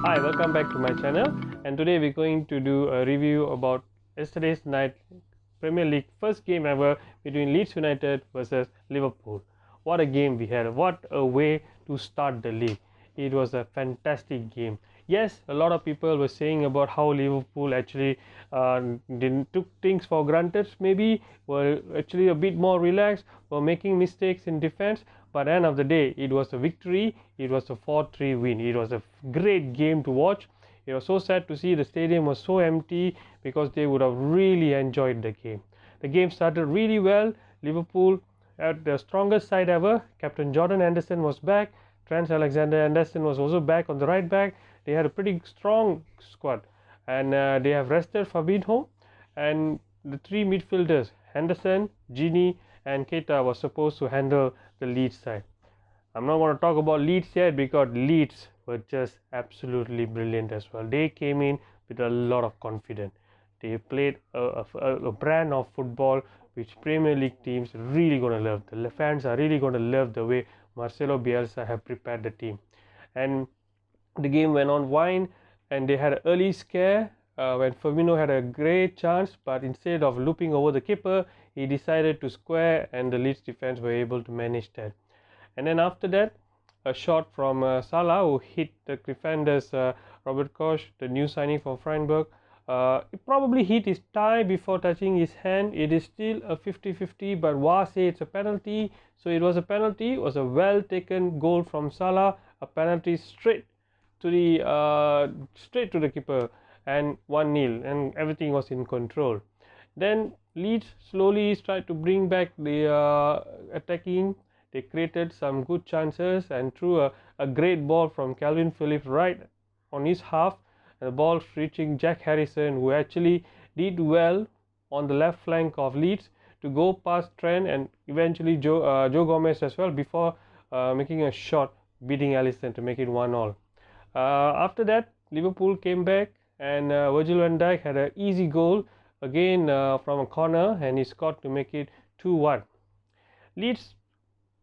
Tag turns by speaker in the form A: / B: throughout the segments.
A: Hi, welcome back to my channel, and today we're going to do a review about yesterday's night Premier League first game ever between Leeds United versus Liverpool. What a game we had, what a way to start the league. It was a fantastic game. Yes, a lot of people were saying about how Liverpool actually didn't took things for granted, maybe were actually a bit more relaxed, were making mistakes in defense, but at the end of the day, it was a victory. It was a 4-3 win. It was a great game to watch. It was so sad to see the stadium was so empty because they would have really enjoyed the game. The game started really well. Liverpool had the strongest side ever. Captain Jordan Henderson was back. Trent Alexander-Anderson was also back on the right back. They had a pretty strong squad, and they have rested Fabinho, and the three midfielders Henderson, Gini, and Keita was supposed to handle the Leeds side. I'm not going to talk about Leeds yet because Leeds were just absolutely brilliant as well. They came in with a lot of confidence. They played a brand of football which Premier League teams really going to love. The fans are really going to love the way Marcelo Bielsa have prepared the team. And the game went on wine, and they had an early scare when Firmino had a great chance, but instead of looping over the keeper, he decided to square, and the Leeds defense were able to manage that. And then after that, a shot from Salah, who hit the defenders, Robert Koch, the new signing from Freiburg. It probably hit his thigh before touching his hand. It is still a 50-50, but VAR says it's a penalty. So it was a penalty. It was a well taken goal from Salah, a penalty straight to the keeper, and 1-0, and everything was in control. Then Leeds slowly tried to bring back the attacking. They created some good chances and threw a great ball from Calvin Phillips right on his half, and the ball reaching Jack Harrison, who actually did well on the left flank of Leeds to go past Trent and eventually Joe Gomez as well before making a shot beating Alisson to make it 1-1. After that, Liverpool came back, and Virgil van Dijk had an easy goal again from a corner, and he scored to make it 2-1. Leeds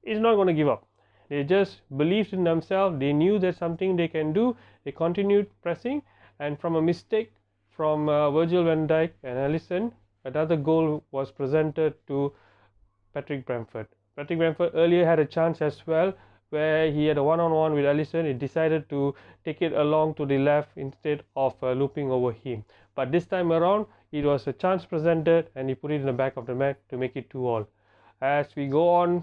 A: is not going to give up. They just believed in themselves. They knew there's something they can do. They continued pressing, and from a mistake from Virgil van Dijk and Alisson, another goal was presented to Patrick Bamford. Patrick Bamford earlier had a chance as well, where he had a one-on-one with Alisson. He decided to take it along to the left instead of looping over him. But this time around, it was a chance presented, and he put it in the back of the net to make it 2-2. As we go on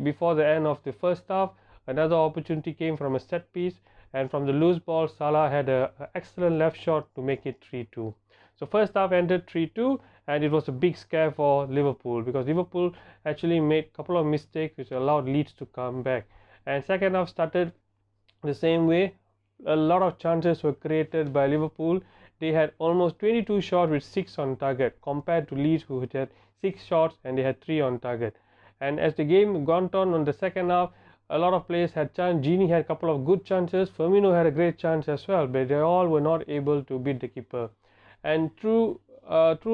A: before the end of the first half, another opportunity came from a set piece, and from the loose ball, Salah had an excellent left shot to make it 3-2. So first half ended 3-2, and it was a big scare for Liverpool because Liverpool actually made a couple of mistakes which allowed Leeds to come back. And second half started the same way. A lot of chances were created by Liverpool. They had almost 22 shots with 6 on target compared to Leeds, who had 6 shots and they had 3 on target. And as the game gone on the second half, a lot of players had chance. Gini had a couple of good chances. Firmino had a great chance as well, but they all were not able to beat the keeper. And true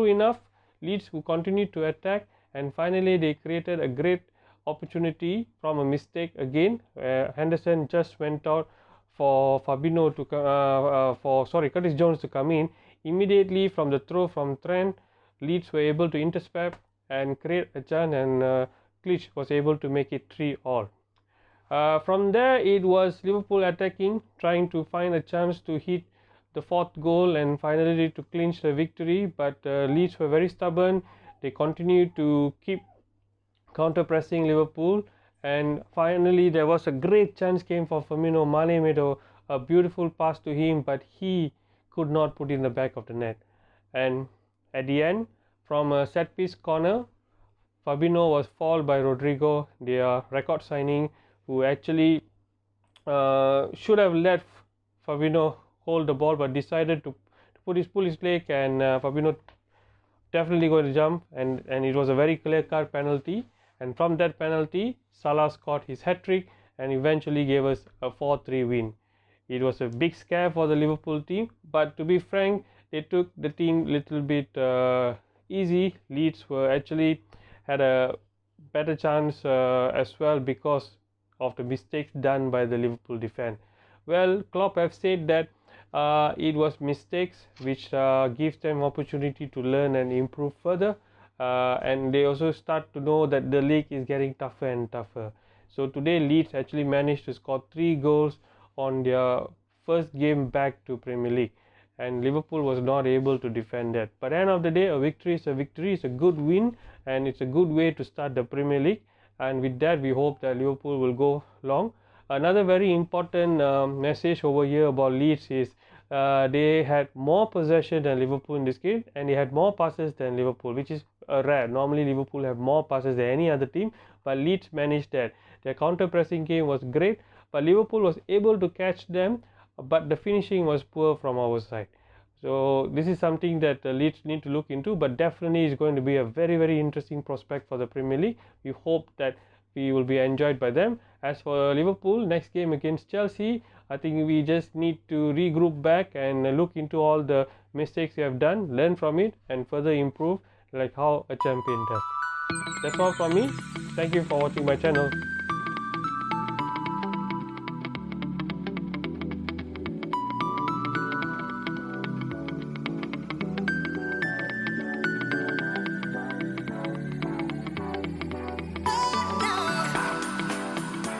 A: enough, Leeds who continued to attack, and finally they created a great opportunity from a mistake again. Henderson just went out for Fabinho to Curtis Jones to come in. Immediately from the throw from Trent, Leeds were able to intercept and create a chance, and Klitsch was able to make it 3-3. From there, it was Liverpool attacking, trying to find a chance to hit the fourth goal and finally to clinch the victory. But Leeds were very stubborn. They continued to keep counter-pressing Liverpool, and finally there was a great chance came for Firmino. Mane made a beautiful pass to him, but he could not put in the back of the net. And at the end, from a set piece corner, Fabinho was fouled by Rodrigo, their record signing, who actually should have let Fabinho hold the ball, but decided to pull his leg, and Fabinho definitely going to jump, and it was a very clear-cut penalty. And from that penalty, Salah scored his hat-trick and eventually gave us a 4-3 win. It was a big scare for the Liverpool team, but to be frank, they took the team a little bit easy. Leeds were actually had a better chance as well because of the mistakes done by the Liverpool defense. Well, Klopp have said that it was mistakes which gives them opportunity to learn and improve further, and they also start to know that the league is getting tougher and tougher. So today Leeds actually managed to score 3 goals on their first game back to Premier League, and Liverpool was not able to defend that. But at the end of the day, a victory is a victory, it's a good win, and it's a good way to start the Premier League. And with that, we hope that Liverpool will go long. Another very important message over here about Leeds is they had more possession than Liverpool in this game, and they had more passes than Liverpool, which is rare. Normally Liverpool have more passes than any other team, but Leeds managed that. Their counter pressing game was great, but Liverpool was able to catch them, but the finishing was poor from our side. So this is something that Leeds need to look into, but definitely is going to be a very interesting prospect for the Premier League. We hope that we will be enjoyed by them. As for Liverpool, next game against Chelsea, I think we just need to regroup back and look into all the mistakes we have done, learn from it, and further improve like how a champion does. That's all from me. Thank you for watching my channel.